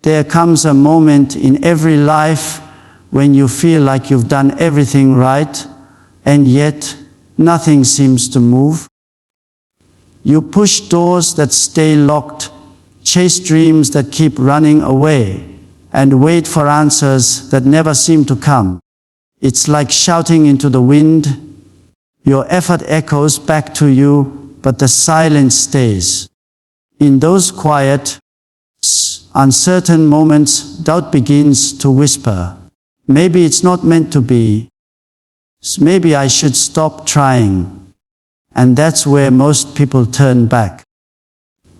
There comes a moment in every life when you feel like you've done everything right, and yet nothing seems to move. You push doors that stay locked, chase dreams that keep running away, and wait for answers that never seem to come. It's like shouting into the wind. Your effort echoes back to you, but the silence stays. In those quiet, uncertain moments, doubt begins to whisper, maybe it's not meant to be. Maybe I should stop trying. And that's where most people turn back.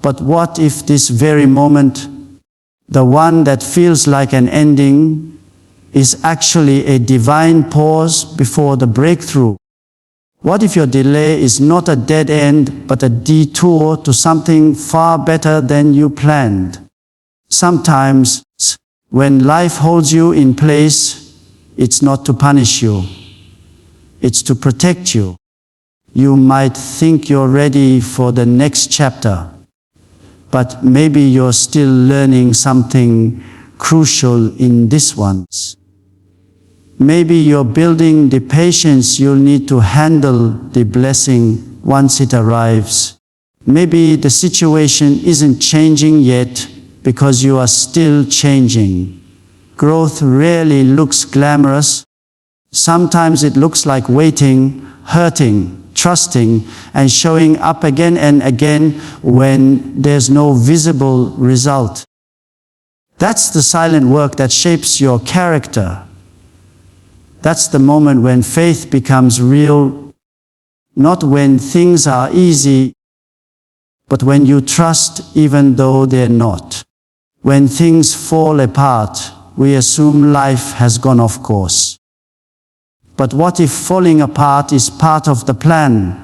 But what if this very moment, the one that feels like an ending, is actually a divine pause before the breakthrough? What if your delay is not a dead end, but a detour to something far better than you planned? Sometimes, when life holds you in place, it's not to punish you. It's to protect you. You might think you're ready for the next chapter, but maybe you're still learning something crucial in this one. Maybe you're building the patience you'll need to handle the blessing once it arrives. Maybe the situation isn't changing yet because you are still changing. Growth rarely looks glamorous. Sometimes it looks like waiting, hurting, trusting, and showing up again and again when there's no visible result. That's the silent work that shapes your character. That's the moment when faith becomes real, not when things are easy, but when you trust even though they're not. When things fall apart, we assume life has gone off course. But what if falling apart is part of the plan?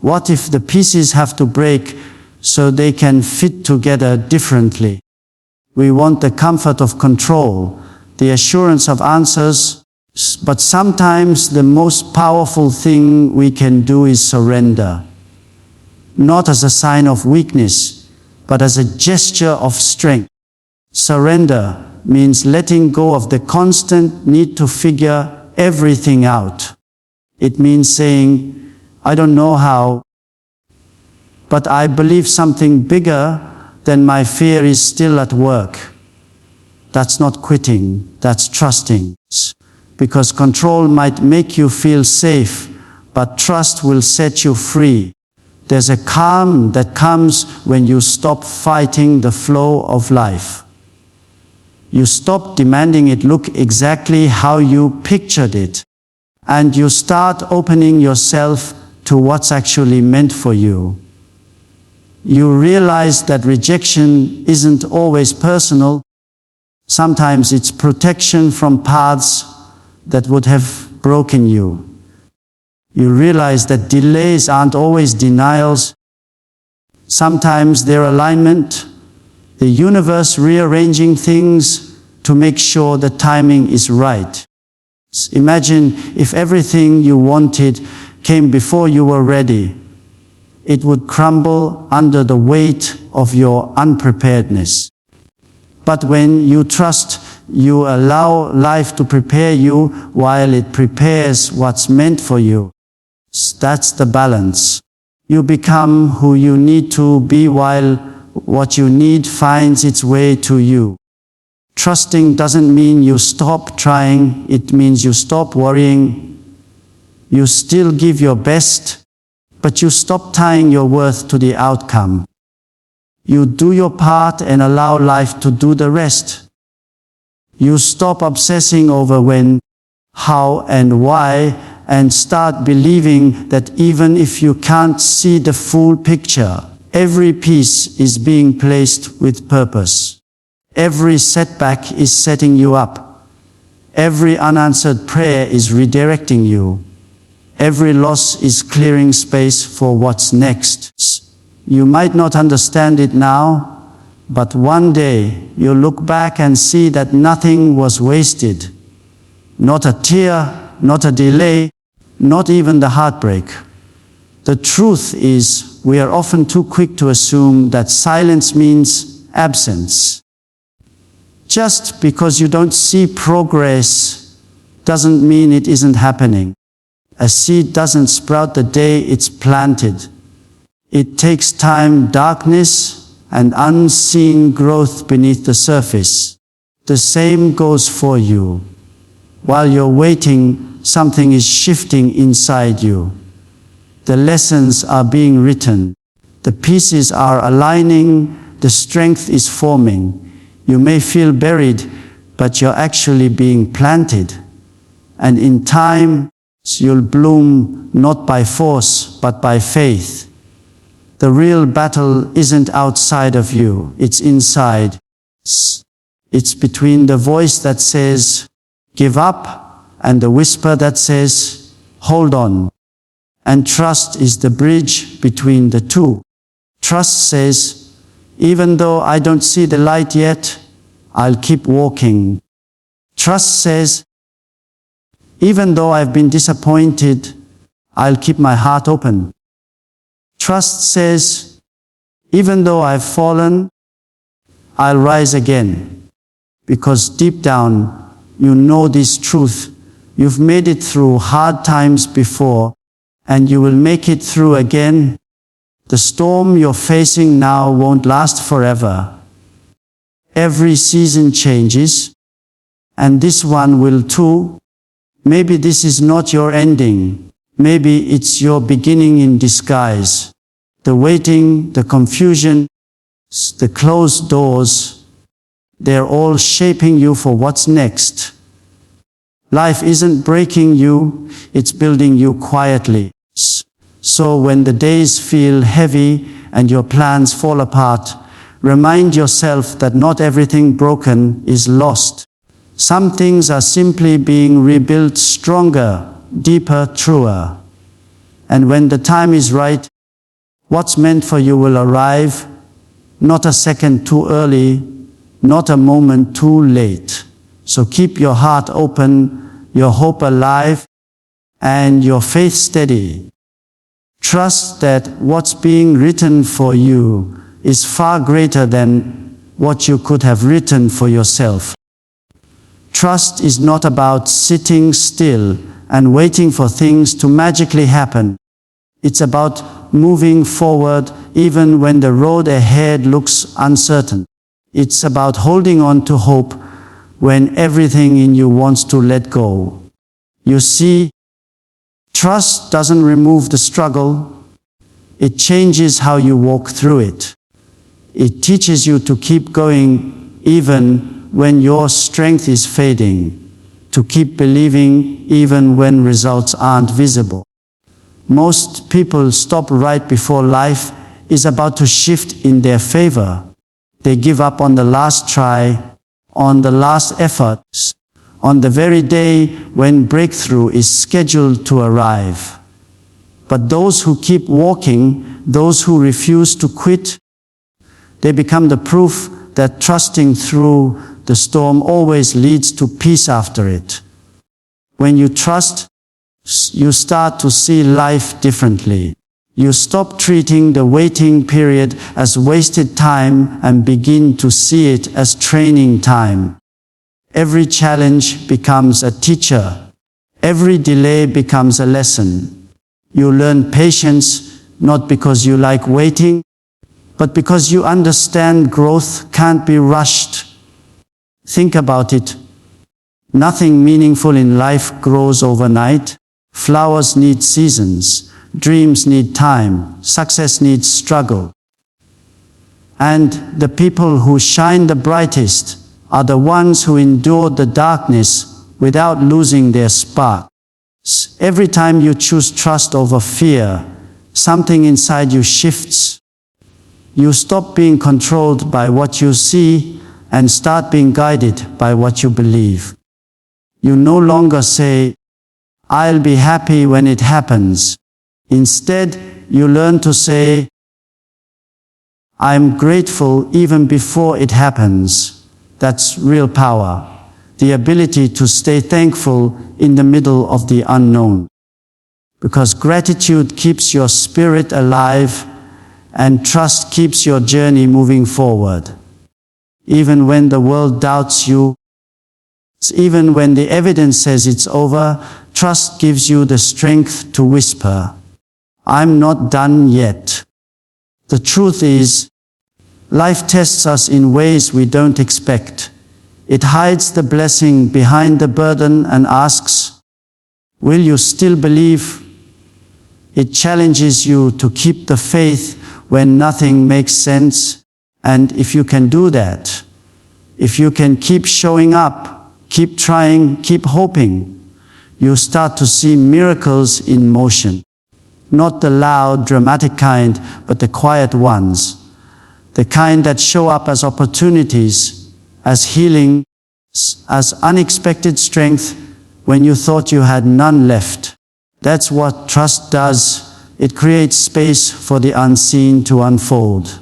What if the pieces have to break so they can fit together differently? We want the comfort of control, the assurance of answers, but sometimes the most powerful thing we can do is surrender. Not as a sign of weakness, but as a gesture of strength. Surrender means letting go of the constant need to figure everything out. It means saying, I don't know how, but I believe something bigger than my fear is still at work. That's not quitting, that's trusting. Because control might make you feel safe, but trust will set you free. There's a calm that comes when you stop fighting the flow of life. You stop demanding it look exactly how you pictured it, and you start opening yourself to what's actually meant for you. You realize that rejection isn't always personal. Sometimes it's protection from paths that would have broken you. You realize that delays aren't always denials. Sometimes they're alignment, the universe rearranging things to make sure the timing is right. Imagine if everything you wanted came before you were ready. It would crumble under the weight of your unpreparedness. But when you trust, you allow life to prepare you while it prepares what's meant for you. That's the balance. You become who you need to be while what you need finds its way to you. Trusting doesn't mean you stop trying, it means you stop worrying. You still give your best, but you stop tying your worth to the outcome. You do your part and allow life to do the rest. You stop obsessing over when, how, and why, and start believing that even if you can't see the full picture, every piece is being placed with purpose. Every setback is setting you up. Every unanswered prayer is redirecting you. Every loss is clearing space for what's next. You might not understand it now, but one day you'll look back and see that nothing was wasted. Not a tear, not a delay, not even the heartbreak. The truth is, we are often too quick to assume that silence means absence. Just because you don't see progress doesn't mean it isn't happening. A seed doesn't sprout the day it's planted. It takes time, darkness, and unseen growth beneath the surface. The same goes for you. While you're waiting, something is shifting inside you. The lessons are being written. The pieces are aligning. The strength is forming. You may feel buried, but you're actually being planted. And in time, you'll bloom not by force, but by faith. The real battle isn't outside of you, it's inside. It's between the voice that says, give up, and the whisper that says, hold on. And trust is the bridge between the two. Trust says, even though I don't see the light yet, I'll keep walking. Trust says, even though I've been disappointed, I'll keep my heart open. Trust says, even though I've fallen, I'll rise again. Because deep down, you know this truth. You've made it through hard times before, and you will make it through again. The storm you're facing now won't last forever. Every season changes, and this one will too. Maybe this is not your ending. Maybe it's your beginning in disguise. The waiting, the confusion, the closed doors, they're all shaping you for what's next. Life isn't breaking you, it's building you quietly. So when the days feel heavy and your plans fall apart, remind yourself that not everything broken is lost. Some things are simply being rebuilt stronger, deeper, truer. And when the time is right, what's meant for you will arrive, not a second too early, not a moment too late. So keep your heart open, your hope alive, and your faith steady. Trust that what's being written for you is far greater than what you could have written for yourself. Trust is not about sitting still and waiting for things to magically happen. It's about moving forward even when the road ahead looks uncertain. It's about holding on to hope when everything in you wants to let go. You see, trust doesn't remove the struggle. It changes how you walk through it. It teaches you to keep going even when your strength is fading, to keep believing even when results aren't visible. Most people stop right before life is about to shift in their favor. They give up on the last try, on the last effort, on the very day when breakthrough is scheduled to arrive. But those who keep walking, those who refuse to quit, they become the proof that trusting through the storm always leads to peace after it. When you trust, you start to see life differently. You stop treating the waiting period as wasted time and begin to see it as training time. Every challenge becomes a teacher. Every delay becomes a lesson. You learn patience not because you like waiting, but because you understand growth can't be rushed. Think about it. Nothing meaningful in life grows overnight. Flowers need seasons. Dreams need time. Success needs struggle. And the people who shine the brightest are the ones who endure the darkness without losing their spark. Every time you choose trust over fear, something inside you shifts. You stop being controlled by what you see and start being guided by what you believe. You no longer say, I'll be happy when it happens. Instead, you learn to say, I'm grateful even before it happens. That's real power. The ability to stay thankful in the middle of the unknown. Because gratitude keeps your spirit alive and trust keeps your journey moving forward. even when the world doubts you, even when the evidence says it's over, trust gives you the strength to whisper, "I'm not done yet." The truth is, life tests us in ways we don't expect. It hides the blessing behind the burden and asks, "Will you still believe?" It challenges you to keep the faith when nothing makes sense. And if you can do that, if you can keep showing up, keep trying, keep hoping, you start to see miracles in motion. Not the loud, dramatic kind, but the quiet ones. The kind that show up as opportunities, as healing, as unexpected strength when you thought you had none left. That's what trust does. It creates space for the unseen to unfold.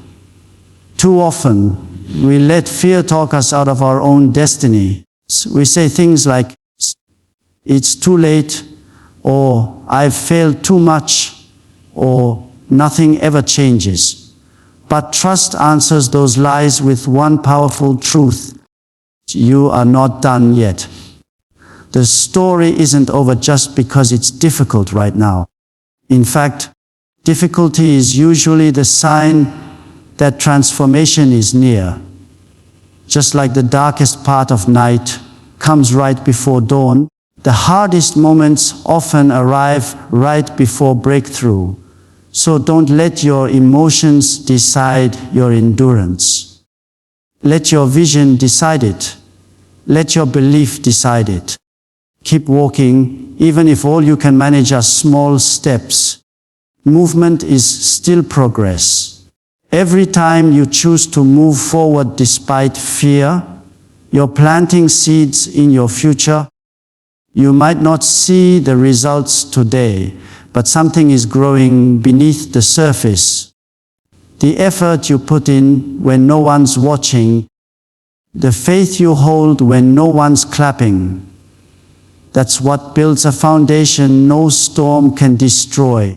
Too often, we let fear talk us out of our own destiny. We say things like, "It's too late," or "I've failed too much," or "Nothing ever changes." But trust answers those lies with one powerful truth: you are not done yet. The story isn't over just because it's difficult right now. In fact, difficulty is usually the sign that transformation is near. Just like the darkest part of night comes right before dawn, the hardest moments often arrive right before breakthrough. So don't let your emotions decide your endurance. Let your vision decide it. Let your belief decide it. Keep walking, even if all you can manage are small steps. Movement is still progress. Every time you choose to move forward despite fear, you're planting seeds in your future. You might not see the results today, but something is growing beneath the surface. The effort you put in when no one's watching, the faith you hold when no one's clapping, that's what builds a foundation no storm can destroy.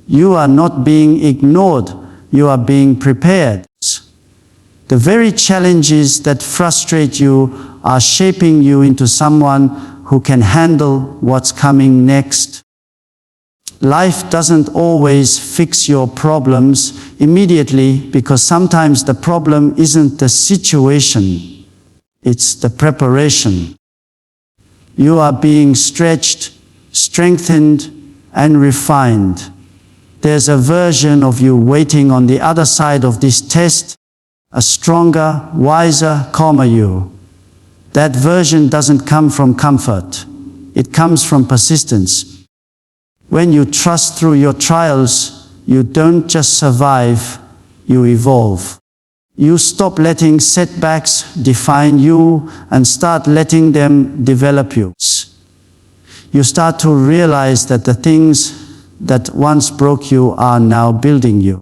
You are not being ignored. You are being prepared. The very challenges that frustrate you are shaping you into someone who can handle what's coming next. Life doesn't always fix your problems immediately, because sometimes the problem isn't the situation, it's the preparation. You are being stretched, strengthened, and refined. There's a version of you waiting on the other side of this test, a stronger, wiser, calmer you. That version doesn't come from comfort. It comes from persistence. When you trust through your trials, you don't just survive, you evolve. You stop letting setbacks define you and start letting them develop you. You start to realize that the things that once broke you are now building you.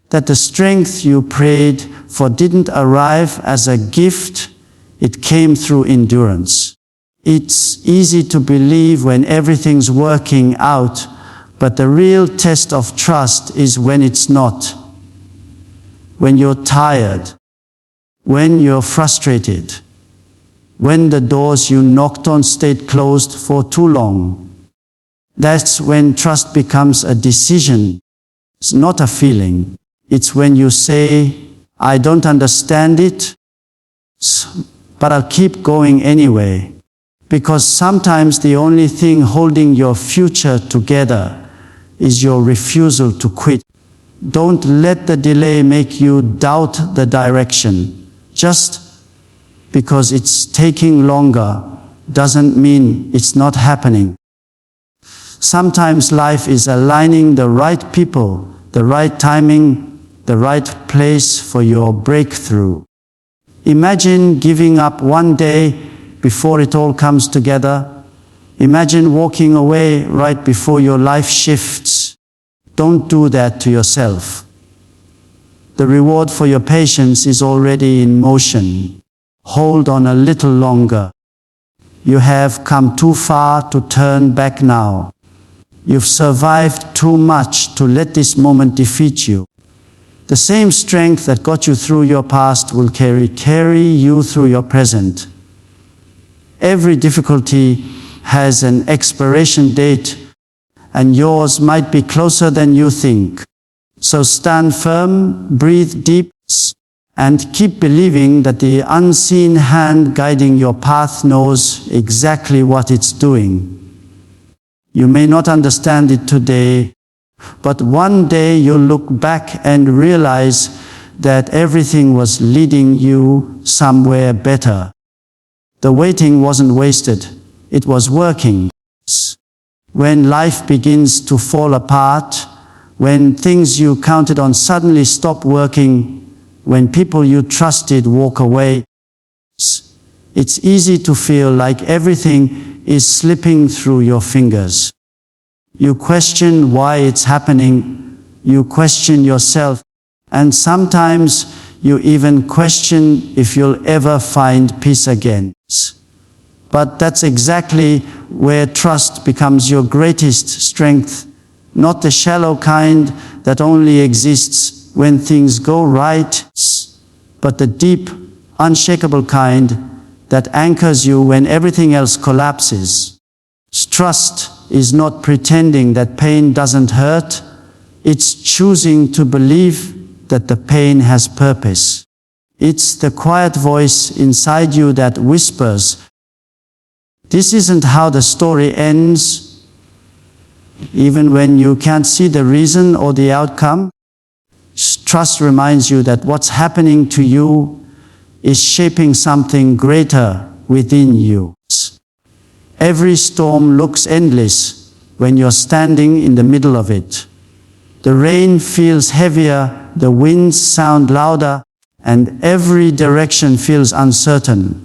That the strength you prayed for didn't arrive as a gift, it came through endurance. It's easy to believe when everything's working out, but the real test of trust is when it's not. When you're tired, when you're frustrated, when the doors you knocked on stayed closed for too long. That's when trust becomes a decision. It's not a feeling. It's when you say, "I don't understand it, but I'll keep going anyway." Because sometimes the only thing holding your future together is your refusal to quit. Don't let the delay make you doubt the direction. Just because it's taking longer doesn't mean it's not happening. Sometimes life is aligning the right people, the right timing, the right place for your breakthrough. Imagine giving up one day before it all comes together. Imagine walking away right before your life shifts. Don't do that to yourself. The reward for your patience is already in motion. Hold on a little longer. You have come too far to turn back now. You've survived too much to let this moment defeat you. The same strength that got you through your past will carry you through your present. Every difficulty has an expiration date, and yours might be closer than you think. So stand firm, breathe deep, and keep believing that the unseen hand guiding your path knows exactly what it's doing. You may not understand it today, but one day you'll look back and realize that everything was leading you somewhere better. The waiting wasn't wasted, it was working. When life begins to fall apart, when things you counted on suddenly stop working, when people you trusted walk away, it's easy to feel like everything is slipping through your fingers. You question why it's happening, you question yourself, and sometimes you even question if you'll ever find peace again. But that's exactly where trust becomes your greatest strength, not the shallow kind that only exists when things go right, but the deep, unshakable kind that anchors you when everything else collapses. Trust is not pretending that pain doesn't hurt, it's choosing to believe that the pain has purpose. It's the quiet voice inside you that whispers, "This isn't how the story ends," even when you can't see the reason or the outcome. Trust reminds you that what's happening to you is shaping something greater within you. Every storm looks endless when you're standing in the middle of it. The rain feels heavier, the winds sound louder, and every direction feels uncertain.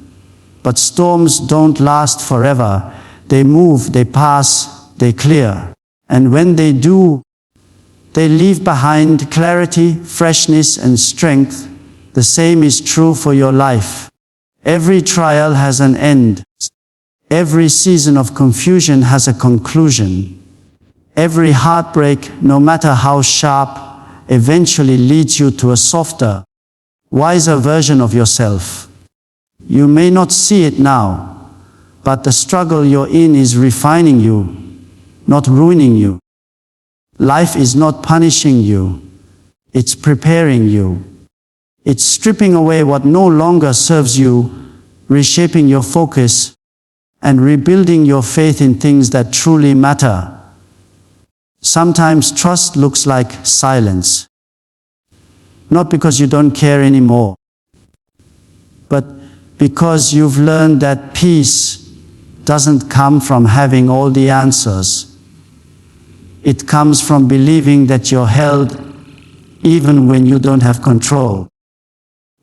But storms don't last forever. They move, they pass, they clear. And when they do, they leave behind clarity, freshness, and strength. The same is true for your life. Every trial has an end. Every season of confusion has a conclusion. Every heartbreak, no matter how sharp, eventually leads you to a softer, wiser version of yourself. You may not see it now, but the struggle you're in is refining you, not ruining you. Life is not punishing you, it's preparing you. It's stripping away what no longer serves you, reshaping your focus, and rebuilding your faith in things that truly matter. Sometimes trust looks like silence. Not because you don't care anymore, but because you've learned that peace doesn't come from having all the answers. It comes from believing that you're held even when you don't have control.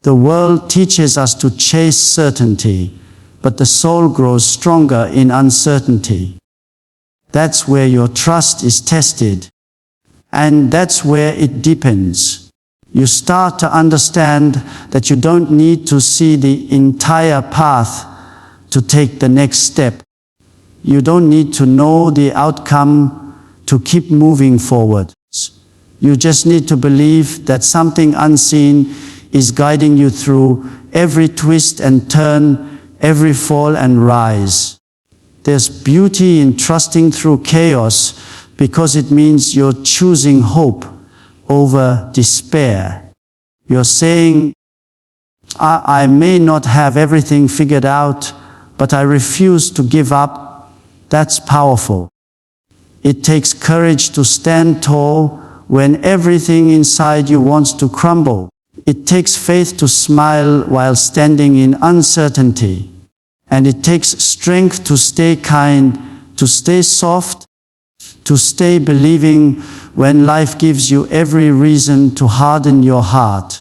The world teaches us to chase certainty, but the soul grows stronger in uncertainty. That's where your trust is tested, and that's where it deepens. You start to understand that you don't need to see the entire path to take the next step. You don't need to know the outcome to keep moving forward. You just need to believe that something unseen is guiding you through every twist and turn, every fall and rise. There's beauty in trusting through chaos because it means you're choosing hope over despair. You're saying, I may not have everything figured out, but I refuse to give up. That's powerful. It takes courage to stand tall when everything inside you wants to crumble. It takes faith to smile while standing in uncertainty. And it takes strength to stay kind, to stay soft, to stay believing when life gives you every reason to harden your heart.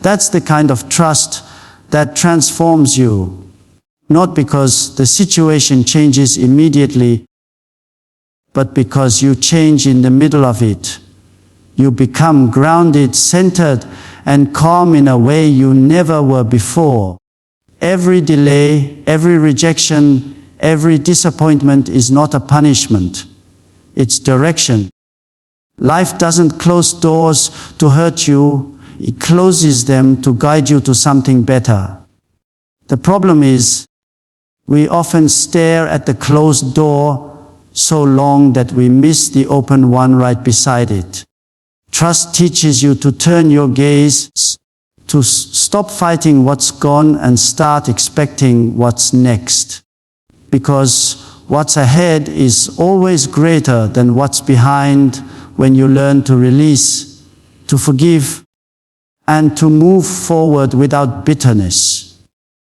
That's the kind of trust that transforms you, not because the situation changes immediately, but because you change in the middle of it. You become grounded, centered, and calm in a way you never were before. Every delay, every rejection, every disappointment is not a punishment. It's direction. Life doesn't close doors to hurt you, it closes them to guide you to something better. The problem is, we often stare at the closed door so long that we miss the open one right beside it. Trust teaches you to turn your gaze, to stop fighting what's gone and start expecting what's next. Because what's ahead is always greater than what's behind when you learn to release, to forgive, and to move forward without bitterness.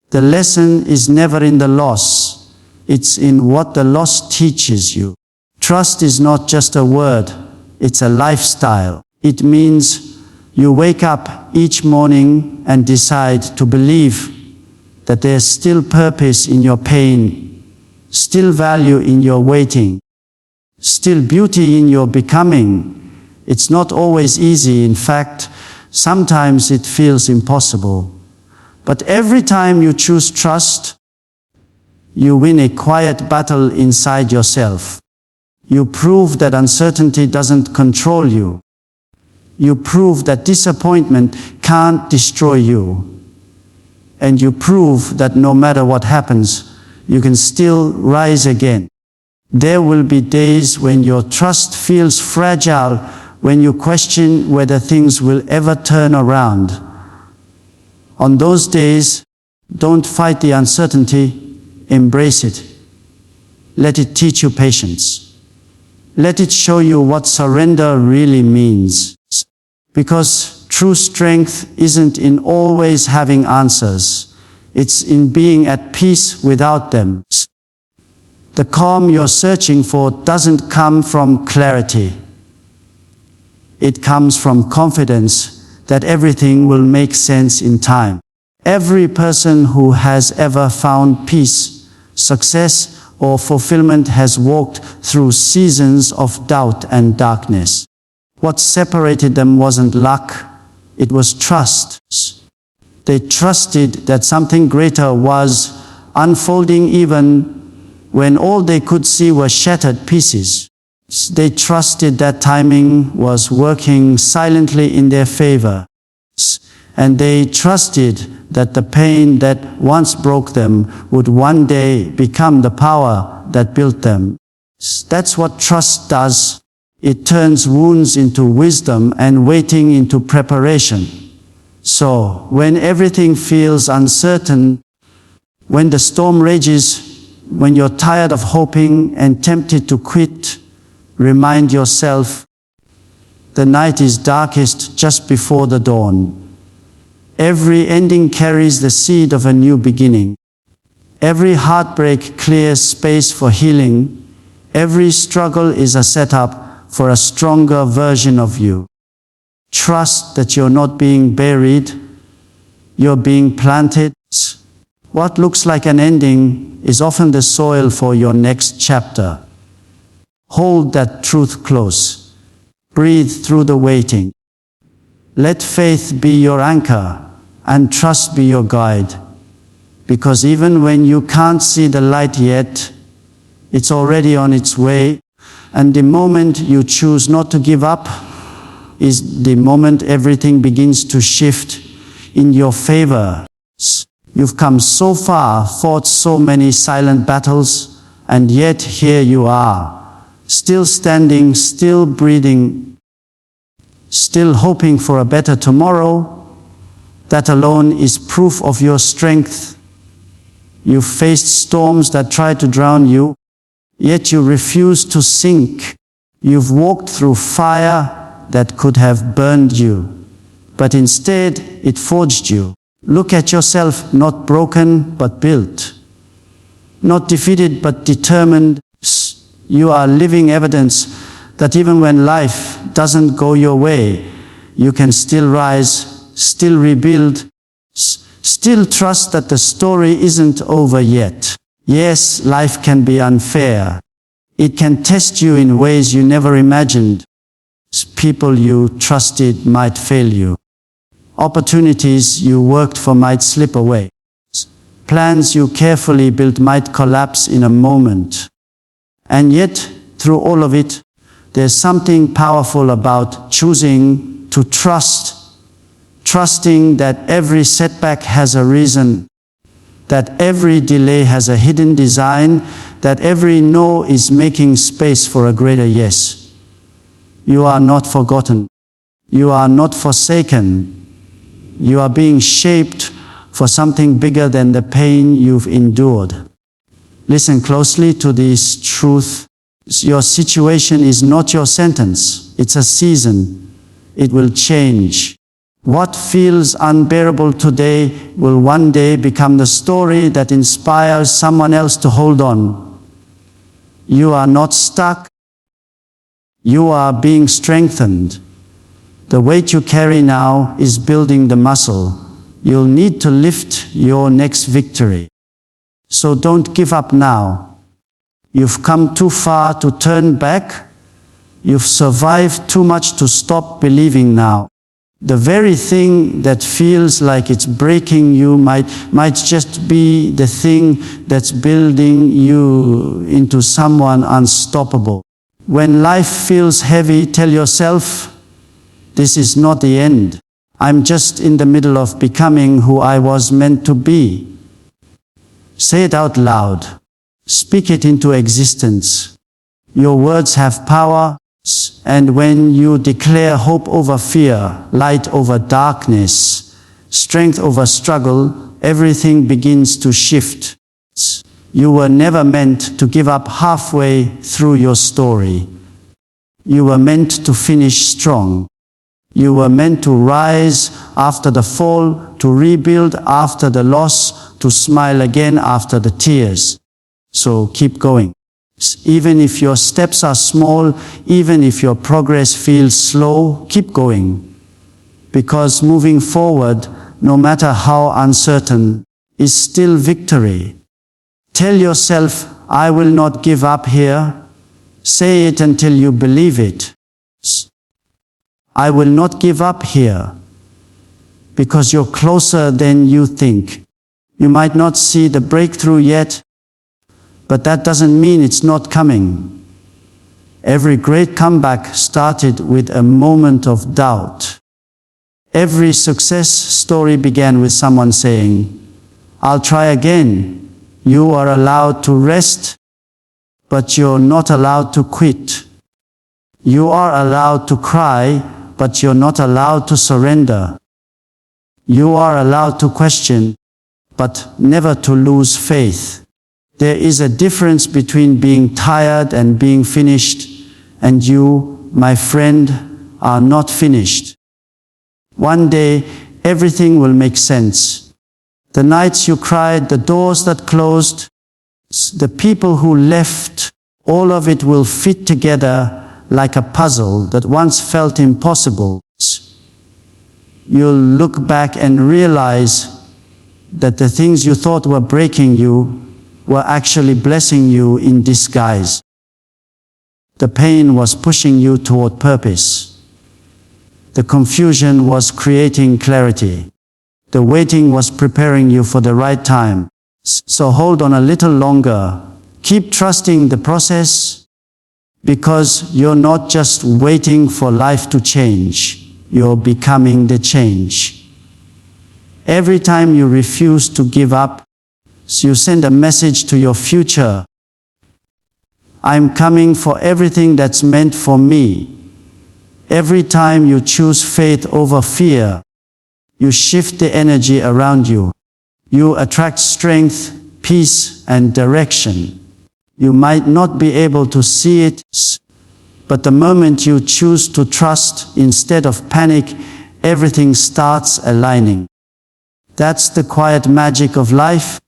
The lesson is never in the loss, it's in what the loss teaches you. Trust is not just a word, it's a lifestyle. It means you wake up each morning and decide to believe that there's still purpose in your pain, still value in your waiting, still beauty in your becoming. It's not always easy. In fact, sometimes it feels impossible. But every time you choose trust, you win a quiet battle inside yourself. You prove that uncertainty doesn't control you. You prove that disappointment can't destroy you. And you prove that no matter what happens, you can still rise again. There will be days when your trust feels fragile, when you question whether things will ever turn around. On those days, don't fight the uncertainty, embrace it. Let it teach you patience. Let it show you what surrender really means. Because true strength isn't in always having answers. It's in being at peace without them. The calm you're searching for doesn't come from clarity. It comes from confidence that everything will make sense in time. Every person who has ever found peace, success, or fulfillment has walked through seasons of doubt and darkness. What separated them wasn't luck, it was trust. They trusted that something greater was unfolding even when all they could see were shattered pieces. They trusted that timing was working silently in their favor. And they trusted that the pain that once broke them would one day become the power that built them. That's what trust does. It turns wounds into wisdom and waiting into preparation. So, when everything feels uncertain, when the storm rages, when you're tired of hoping and tempted to quit, remind yourself, the night is darkest just before the dawn. Every ending carries the seed of a new beginning. Every heartbreak clears space for healing. Every struggle is a setup for a stronger version of you. Trust that you're not being buried, you're being planted. What looks like an ending is often the soil for your next chapter. Hold that truth close. Breathe through the waiting. Let faith be your anchor and trust be your guide. Because even when you can't see the light yet, it's already on its way. And the moment you choose not to give up is the moment everything begins to shift in your favor. You've come so far, fought so many silent battles, and yet here you are, still standing, still breathing, still hoping for a better tomorrow. That alone is proof of your strength. You've faced storms that tried to drown you, yet you refuse to sink. You've walked through fire that could have burned you, but instead it forged you. Look at yourself, not broken but built, not defeated but determined. You are living evidence that even when life doesn't go your way, you can still rise, still rebuild, still trust that the story isn't over yet. Yes, life can be unfair. It can test you in ways you never imagined. People you trusted might fail you. Opportunities you worked for might slip away. Plans you carefully built might collapse in a moment. And yet, through all of it, There's something powerful about choosing to trust, trusting that every setback has a reason, that every delay has a hidden design, that every no is making space for a greater yes. You are not forgotten. You are not forsaken. You are being shaped for something bigger than the pain you've endured. Listen closely to this truth. Your situation is not your sentence. It's a season. It will change. What feels unbearable today will one day become the story that inspires someone else to hold on. You are not stuck. You are being strengthened. The weight you carry now is building the muscle you'll need to lift your next victory. So don't give up now. You've come too far to turn back. You've survived too much to stop believing now. The very thing that feels like it's breaking you might just be the thing that's building you into someone unstoppable. When life feels heavy, tell yourself, this is not the end. I'm just in the middle of becoming who I was meant to be. Say it out loud. Speak it into existence. Your words have power. And when you declare hope over fear, light over darkness, strength over struggle, everything begins to shift. You were never meant to give up halfway through your story. You were meant to finish strong. You were meant to rise after the fall, to rebuild after the loss, to smile again after the tears. So keep going. Even if your steps are small, even if your progress feels slow, keep going. Because moving forward, no matter how uncertain, is still victory. Tell yourself, I will not give up here. Say it until you believe it. I will not give up here. Because you're closer than you think. You might not see the breakthrough yet, but that doesn't mean it's not coming. Every great comeback started with a moment of doubt. Every success story began with someone saying, I'll try again. You are allowed to rest, but you're not allowed to quit. You are allowed to cry, but you're not allowed to surrender. You are allowed to question, but never to lose faith. There is a difference between being tired and being finished, and you, my friend, are not finished. One day, everything will make sense. The nights you cried, the doors that closed, the people who left, all of it will fit together like a puzzle that once felt impossible. You'll look back and realize that the things you thought were breaking you were actually blessing you in disguise. The pain was pushing you toward purpose. The confusion was creating clarity. The waiting was preparing you for the right time. So hold on a little longer. Keep trusting the process, because you're not just waiting for life to change. You're becoming the change. Every time you refuse to give up, you send a message to your future. I'm coming for everything that's meant for me. Every time you choose faith over fear, you shift the energy around you. You attract strength, peace, and direction. You might not be able to see it, but the moment you choose to trust instead of panic, everything starts aligning. That's the quiet magic of life.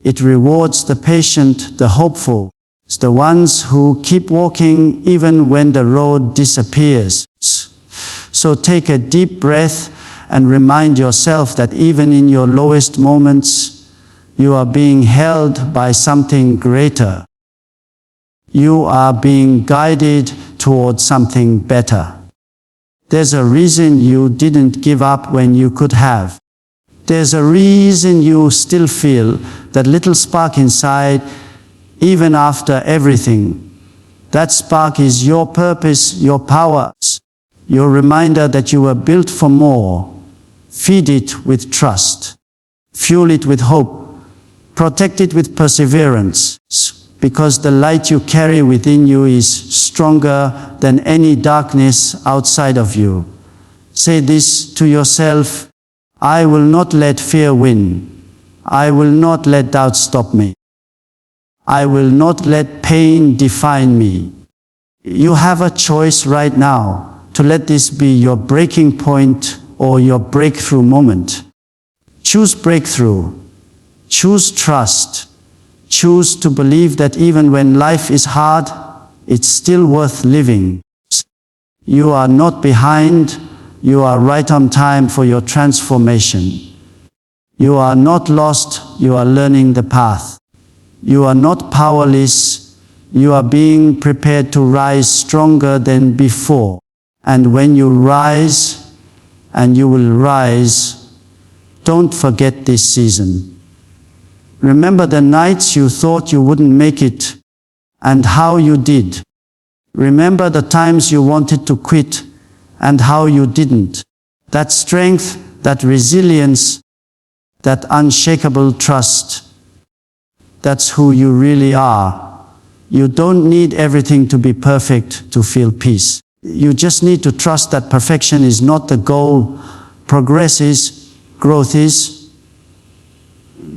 It rewards the patient, the hopeful, the ones who keep walking even when the road disappears. So take a deep breath and remind yourself that even in your lowest moments, you are being held by something greater. You are being guided towards something better. There's a reason you didn't give up when you could have. There's a reason you still feel that little spark inside, even after everything. That spark is your purpose, your power, your reminder that you were built for more. Feed it with trust. Fuel it with hope. Protect it with perseverance, because the light you carry within you is stronger than any darkness outside of you. Say this to yourself: I will not let fear win. I will not let doubt stop me. I will not let pain define me. You have a choice right now to let this be your breaking point or your breakthrough moment. Choose breakthrough. Choose trust. Choose to believe that even when life is hard, it's still worth living. You are not behind. You are right on time for your transformation. You are not lost. You are learning the path. You are not powerless. You are being prepared to rise stronger than before. And when you rise, and you will rise, don't forget this season. Remember the nights you thought you wouldn't make it, and how you did. Remember the times you wanted to quit, and how you didn't. That strength, that resilience, that unshakable trust. That's who you really are. You don't need everything to be perfect to feel peace. You just need to trust that perfection is not the goal. Progress is, growth is,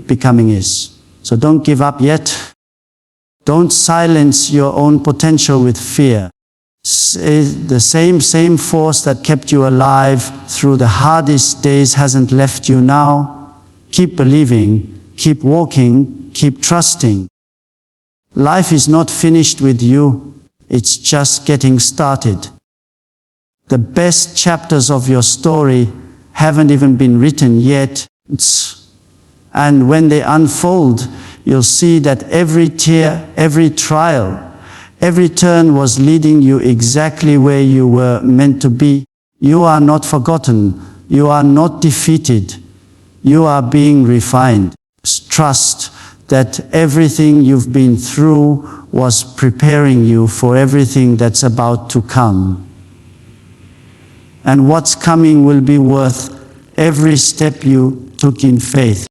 becoming is. So don't give up yet. Don't silence your own potential with fear. The same force that kept you alive through the hardest days hasn't left you now. Keep believing, keep walking, keep trusting. Life is not finished with you. It's just getting started. The best chapters of your story haven't even been written yet. And when they unfold, you'll see that every tear, every trial, every turn was leading you exactly where you were meant to be. You are not forgotten. You are not defeated. You are being refined. Trust that everything you've been through was preparing you for everything that's about to come. And what's coming will be worth every step you took in faith.